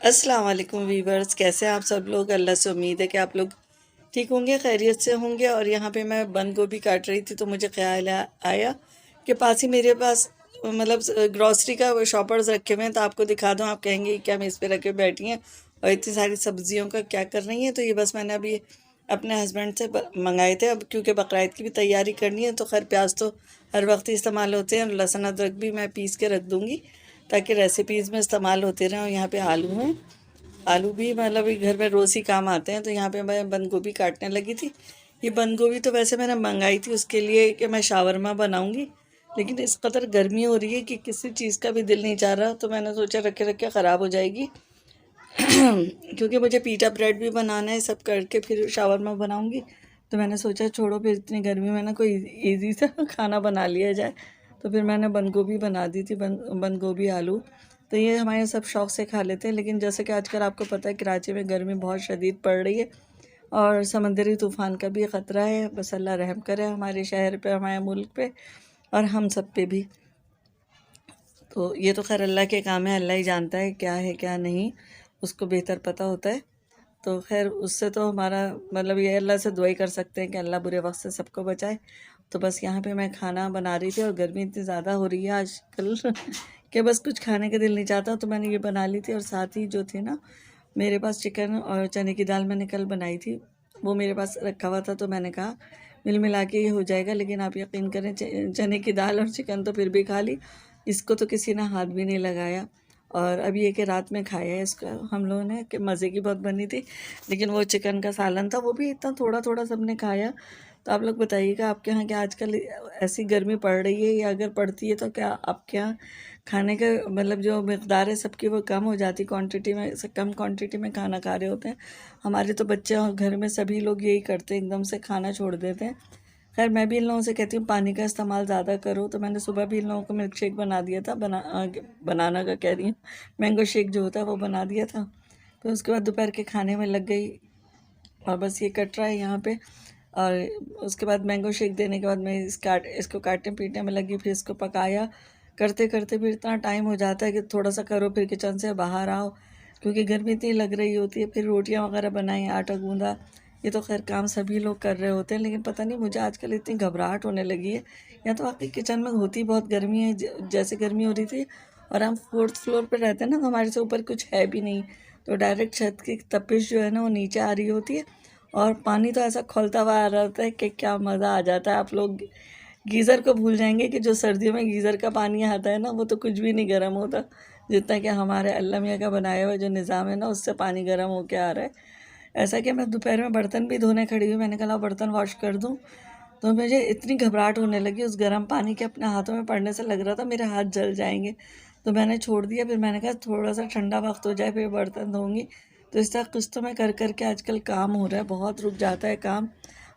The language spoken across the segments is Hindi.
अस्सलाम वालेकुम वीवर्स, कैसे हैं आप सब लोग। अल्लाह से उम्मीद है कि आप लोग ठीक होंगे, खैरियत से होंगे। और यहाँ पे मैं बंद गोभी काट रही थी तो मुझे ख्याल आया कि पास ही मेरे पास मतलब ग्रॉसरी का शॉपर्स रखे हुए हैं, तो आपको दिखा दूँ। आप कहेंगे क्या मैं इस पे रखे बैठी हैं और इतनी सारी सब्जियों का क्या कर रही हैं। तो ये बस मैंने अभी अपने हस्बैंड से मंगाए थे, अब क्योंकि बकरीद की भी तैयारी करनी है। तो खैर प्याज तो हर वक्त इस्तेमाल होते हैं, लहसुन अदरक भी मैं पीस के रख दूँगी ताकि रेसिपीज़ में इस्तेमाल होते रहें। और यहाँ पे आलू हैं, आलू भी मतलब घर में रोज़ ही काम आते हैं। तो यहाँ पे मैं बंद गोभी काटने लगी थी। ये बंद गोभी तो वैसे मैंने मंगाई थी उसके लिए कि मैं शावरमा बनाऊँगी, लेकिन इस कदर गर्मी हो रही है कि किसी चीज़ का भी दिल नहीं चाह रहा। तो मैंने सोचा रखे रखे ख़राब हो जाएगी क्योंकि मुझे पीटा ब्रेड भी बनाना है, सब करके फिर शावरमा बनाऊँगी। तो मैंने सोचा छोड़ो, फिर इतनी गर्मी में ना कोई ईज़ी सा खाना बना लिया जाए। तो फिर मैंने बंद गोभी बना दी थी, बंद गोभी आलू। तो ये हमारे सब शौक़ से खा लेते हैं। लेकिन जैसे कि आजकल आपको पता है कराची में गर्मी बहुत शदीद पड़ रही है और समंदरी तूफ़ान का भी ख़तरा है। बस अल्लाह रहम करे हमारे शहर पे, हमारे मुल्क पे और हम सब पे भी। तो ये तो खैर अल्लाह के काम है, अल्लाह ही जानता है क्या है क्या नहीं, उसको बेहतर पता होता है। तो खैर उससे तो हमारा मतलब ये अल्लाह से दुआ ही कर सकते हैं कि अल्लाह बुरे वक्त से सबको बचाए। तो बस यहाँ पे मैं खाना बना रही थी और गर्मी इतनी ज़्यादा हो रही है आजकल कि बस कुछ खाने का दिल नहीं चाहता। तो मैंने ये बना ली थी और साथ ही जो थी ना, मेरे पास चिकन और चने की दाल मैंने कल बनाई थी, वो मेरे पास रखा हुआ था। तो मैंने कहा मिल मिला के ये हो जाएगा। लेकिन आप यकीन करें चने की दाल और चिकन तो फिर भी खा ली, इसको तो किसी ने हाथ भी नहीं लगाया। और अभी ये कि रात में खाया है इसको हम लोगों ने, कि मज़े की बहुत बनी थी। लेकिन वो चिकन का सालन था, वो भी इतना थोड़ा थोड़ा सबने खाया। तो आप लोग बताइएगा आपके यहाँ क्या आजकल ऐसी गर्मी पड़ रही है, या अगर पड़ती है तो क्या आपके यहाँ खाने का मतलब जो मकदार है सबकी वो कम हो जाती, क्वांटिटी में से कम क्वांटिटी में खाना खा रहे होते हैं। हमारे तो बच्चे और घर में सभी लोग यही करते हैं, एकदम से खाना छोड़ देते हैं। खैर मैं भी इन लोगों से कहती हूँ पानी का इस्तेमाल ज़्यादा करो। तो मैंने सुबह भी इन लोगों को मिल्क शेक बना दिया था, बनाना का कह रही हूँ, मैंगो शेक जो होता है वो बना दिया था। फिर उसके बाद दोपहर के खाने में लग गई और बस ये कट रहा है यहाँ पे। और उसके बाद मैंगो शेक देने के बाद मैं इसको काटने पीटने में लगी, फिर इसको पकाया। करते करते फिर इतना टाइम हो जाता है कि थोड़ा सा करो फिर किचन से बाहर आओ, क्योंकि गर्मी इतनी लग रही होती है। फिर रोटियां वगैरह बनाई, आटा गूंदा, ये तो खैर काम सभी लोग कर रहे होते हैं। लेकिन पता नहीं मुझे आजकल इतनी घबराहट होने लगी है। या तो वाकई किचन में होती बहुत गर्मी है, जैसे गर्मी हो रही थी। और हम फोर्थ फ्लोर पर रहते हैं ना, तो हमारे से ऊपर कुछ है भी नहीं। तो डायरेक्ट छत की तपिश जो है ना वो नीचे आ रही होती है। और पानी तो ऐसा खौलता हुआ आ रहा होता है कि क्या मज़ा आ जाता है। आप लोग गीज़र को भूल जाएंगे कि जो सर्दियों में गीज़र का पानी आता है ना, वो तो कुछ भी नहीं गर्म होता, जितना कि हमारे अल्लाह मियाँ का बनाया हुआ जो निज़ाम है ना, उससे पानी गर्म होके आ रहा है। ऐसा कि मैं दोपहर में बर्तन भी धोने खड़ी हुई, मैंने कहा बर्तन वॉश कर दूँ। तो मुझे इतनी घबराहट होने लगी उस गर्म पानी के अपने हाथों में पड़ने से, लग रहा था मेरे हाथ जल जाएंगे। तो मैंने छोड़ दिया। फिर मैंने कहा थोड़ा सा ठंडा वक्त हो जाए फिर बर्तन धोऊंगी। तो इस तरह कुछ तो मैं कर कर के आजकल काम हो रहा है, बहुत रुक जाता है काम।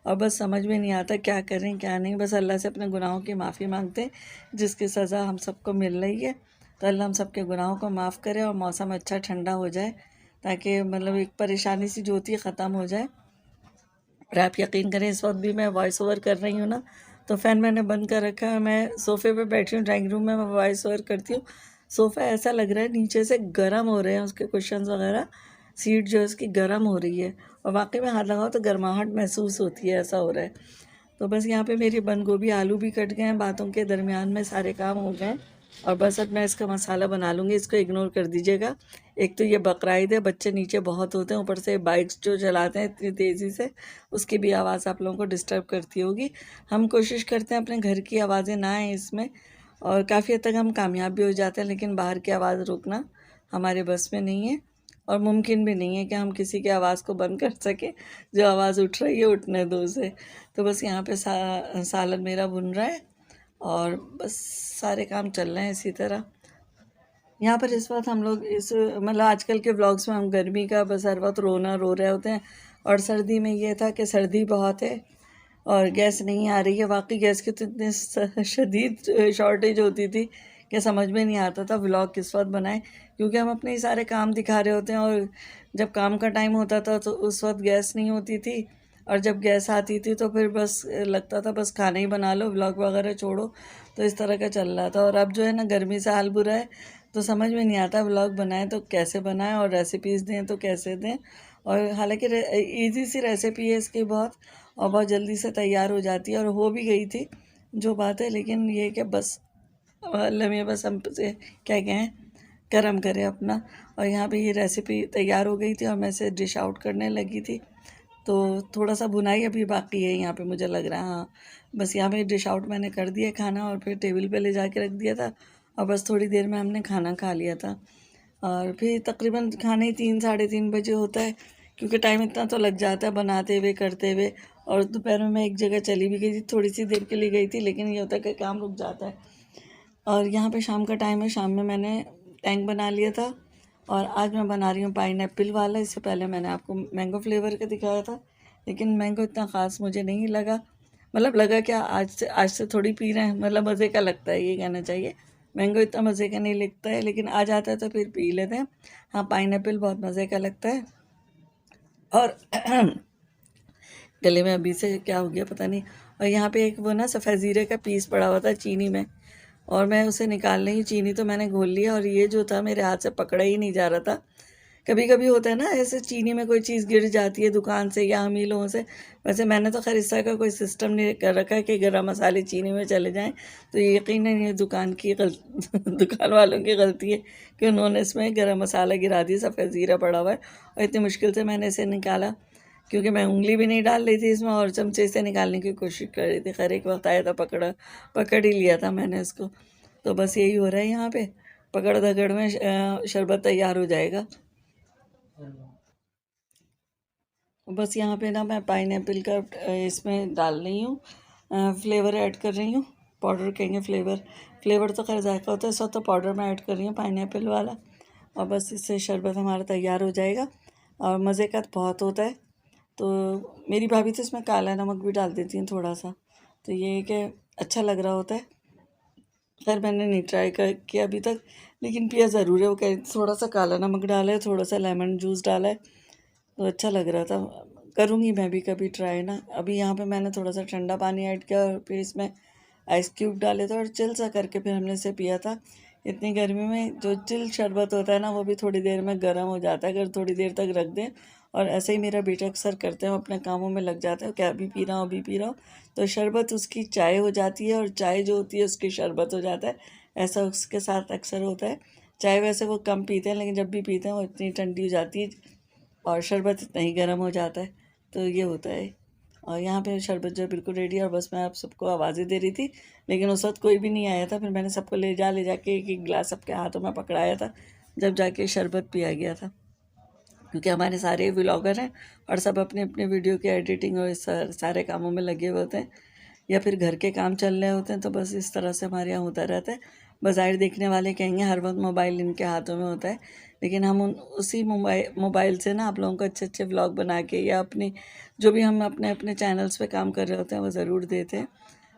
और बस समझ में नहीं आता क्या करें क्या नहीं। बस अल्लाह से अपने गुनाहों की माफ़ी मांगते हैं, जिसकी सज़ा हम सबको मिल रही है। तो अल्लाह हम सबके गुनाहों को माफ़ करे और मौसम अच्छा ठंडा हो जाए, ताकि मतलब एक परेशानी सी जो होती है ख़त्म हो जाए। और आप यकीन करें इस वक्त भी मैं वॉइस ओवर कर रही हूँ ना, तो फ़ैन मैंने बंद कर रखा है। मैं सोफ़े पे बैठी हूँ, ड्राइंग रूम में मैं वॉइस ओवर करती हूँ। सोफ़ा ऐसा लग रहा है नीचे से गर्म हो रहे हैं, उसके कुशन्स वगैरह, सीट जो है उसकी गर्म हो रही है। और वाकई में हाथ लगाओ तो गर्माहट महसूस होती है, ऐसा हो रहा है। तो बस यहाँ पे मेरी बंद गोभी आलू भी कट गए हैं, बातों के दरमियान में सारे काम हो गए। और बस अब मैं इसका मसाला बना लूँगी, इसको इग्नोर कर दीजिएगा। एक तो ये बकरीद है, बच्चे नीचे बहुत होते हैं, ऊपर से बाइक्स जो चलाते हैं इतनी तेज़ी से, उसकी भी आवाज़ आप लोगों को डिस्टर्ब करती होगी। हम कोशिश करते हैं अपने घर की आवाज़ें ना आएँ इसमें, और काफ़ी हद तक हम कामयाब भी हो जाते हैं। लेकिन बाहर की आवाज़ रोकना हमारे बस में नहीं है, और मुमकिन भी नहीं है कि हम किसी की आवाज़ को बंद कर सकें। जो आवाज़ उठ रही है उठने दो उसे। तो बस यहाँ पे सालन मेरा भुन रहा है और बस सारे काम चल रहे हैं इसी तरह। यहाँ पर इस वक्त हम लोग इस मतलब आजकल के व्लॉग्स में हम गर्मी का बस हर वक्त रो रहे होते हैं। और सर्दी में ये था कि सर्दी बहुत है और गैस नहीं आ रही है। वाकई गैस की तो इतनी शदीद शॉर्टेज होती थी कि समझ में नहीं आता था व्लॉग किस वक्त बनाएं, क्योंकि हम अपने ही सारे काम दिखा रहे होते हैं। और जब काम का टाइम होता था तो उस वक्त गैस नहीं होती थी, और जब गैस आती थी तो फिर बस लगता था बस खाना ही बना लो, व्लॉग वगैरह छोड़ो। तो इस तरह का चल रहा था। और अब जो है ना गर्मी से हाल बुरा है, तो समझ में नहीं आता व्लॉग बनाएं तो कैसे बनाएं और रेसिपीज़ दें तो कैसे दें। और हालांकि ईजी सी रेसिपी है इसकी बहुत, और बहुत जल्दी से तैयार हो जाती है और हो भी गई थी जो बात है। लेकिन ये कि बस अल्लाह में बस हम से क्या कहें, करम करे अपना। और यहाँ पे ये रेसिपी तैयार हो गई थी और मैं इसे डिश आउट करने लगी थी। तो थोड़ा सा भुनाई अभी बाकी है यहाँ पे, मुझे लग रहा है। हाँ, बस यहाँ पे डिश आउट मैंने कर दिया खाना और फिर टेबल पे ले जाके रख दिया था। और बस थोड़ी देर में हमने खाना खा लिया था। और फिर तकरीबन खाने ही 3 साढ़े 3 बजे होता है, क्योंकि टाइम इतना तो लग जाता है बनाते हुए करते हुए। और दोपहर में मैं एक जगह चली भी गई थी, थोड़ी सी देर के लिए गई थी, लेकिन ये होता है कि काम रुक जाता है। और यहाँ पे शाम का टाइम है, शाम में मैंने टैंक बना लिया था। और आज मैं बना रही हूँ पाइनएप्पल वाला। इससे पहले मैंने आपको मैंगो फ्लेवर का दिखाया था, लेकिन मैंगो इतना ख़ास मुझे नहीं लगा। मतलब लगा क्या, आज से थोड़ी पी रहे हैं, मतलब मज़े का लगता है ये कहना चाहिए। मैंगो इतना मज़े का नहीं लगता है, लेकिन आ जाता है तो फिर पी लेते हैं। हाँ, पाइनएप्पल बहुत मज़े का लगता है। और गले में अभी से क्या हो गया पता नहीं। और यहाँ पे एक वो ना सफ़ेद ज़ीरे का पीस पड़ा हुआ था चीनी में, और मैं उसे निकाल रही हूँ। चीनी तो मैंने घोल लिया और ये जो था मेरे हाथ से पकड़ा ही नहीं जा रहा था। कभी कभी होता है ना ऐसे, चीनी में कोई चीज़ गिर जाती है दुकान से या हम ही लोगों से। वैसे मैंने तो खैर इस तरह का कोई सिस्टम नहीं कर रखा है कि गरम मसाले चीनी में चले जाएं। तो ये यकीनन ये दुकान की दुकान वालों की गलती है कि उन्होंने इसमें गरम मसाला गिरा दिया। सफ़ेद ज़ीरा पड़ा हुआ है और इतनी मुश्किल से मैंने इसे निकाला, क्योंकि मैं उंगली भी नहीं डाल रही थी इसमें और चमचे से निकालने की कोशिश कर रही थी। खैर एक वक्त आया था, पकड़ ही लिया था मैंने इसको। तो बस यही हो रहा है यहाँ पे, पकड़ धकड़ में शरबत तैयार हो जाएगा। बस यहाँ पे ना मैं पाइनएप्पल का इसमें डाल रही हूँ, फ्लेवर ऐड कर रही हूँ। पाउडर कहेंगे, फ्लेवर तो खैर जायका होता है, सो तो पाउडर मैं ऐड कर रही हूँ पाइनएप्पल वाला। और बस इससे शरबत हमारा तैयार हो जाएगा और मज़े का तो बहुत होता है। तो मेरी भाभी तो इसमें काला नमक भी डाल देती हैं थोड़ा सा, तो ये है कि अच्छा लग रहा होता है। खैर मैंने नहीं ट्राई कर किया अभी तक, लेकिन पिया ज़रूर है। वो कह थोड़ा सा काला नमक डाला है, थोड़ा सा लेमन जूस डाला है, तो अच्छा लग रहा था। करूँगी मैं भी कभी ट्राई ना। अभी यहाँ पे मैंने थोड़ा सा ठंडा पानी ऐड किया और फिर इसमें आइस क्यूब डाले थे और चिल सा करके फिर हमने इसे पिया था। इतनी गर्मी में जो चिल शरबत होता है ना, वो भी थोड़ी देर में गर्म हो जाता है अगर थोड़ी देर तक रख दें। और ऐसे ही मेरा बेटा अक्सर करते हैं, वो अपने कामों में लग जाता है, क्या अभी पी रहा हूँ अभी पी रहा हूँ, तो शरबत उसकी चाय हो जाती है और चाय जो होती है उसकी शरबत हो जाता है। ऐसा उसके साथ अक्सर होता है। चाय वैसे वो कम पीते हैं, लेकिन जब भी पीते हैं वो इतनी ठंडी हो जाती है और शरबत इतना ही गर्म हो जाता है। तो ये होता है। और यहाँ पे शरबत जो है बिल्कुल रेडी है और बस मैं आप सबको आवाज़ें दे रही थी, लेकिन उस वक्त कोई भी नहीं आया था। फिर मैंने सबको ले जाके एक एक गिलास सबके हाथों में पकड़ाया था, जब जाके शरबत पिया गया था। क्योंकि हमारे सारे व्लॉगर हैं और सब अपने अपने वीडियो के एडिटिंग और इस सारे कामों में लगे हुए होते हैं, या फिर घर के काम चल रहे होते हैं। तो बस इस तरह से हमारे यहाँ होता रहता है। बाज़ाहिर देखने वाले कहेंगे हर वक्त मोबाइल इनके हाथों में होता है, लेकिन हम उसी मोबाइल से ना आप लोगों को अच्छे अच्छे व्लॉग बना के, या अपनी जो भी हम अपने अपने चैनल्स पे काम कर रहे होते हैं वो ज़रूर देते हैं।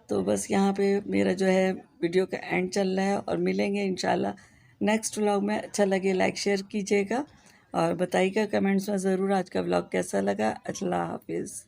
तो बस यहाँ पे मेरा जो है वीडियो का एंड चल रहा है और मिलेंगे इंशाल्लाह नेक्स्ट व्लॉग में। अच्छा लगे लाइक शेयर कीजिएगा और बताइएगा कमेंट्स में ज़रूर आज का व्लॉग कैसा लगा। अल्लाह हाफिज़।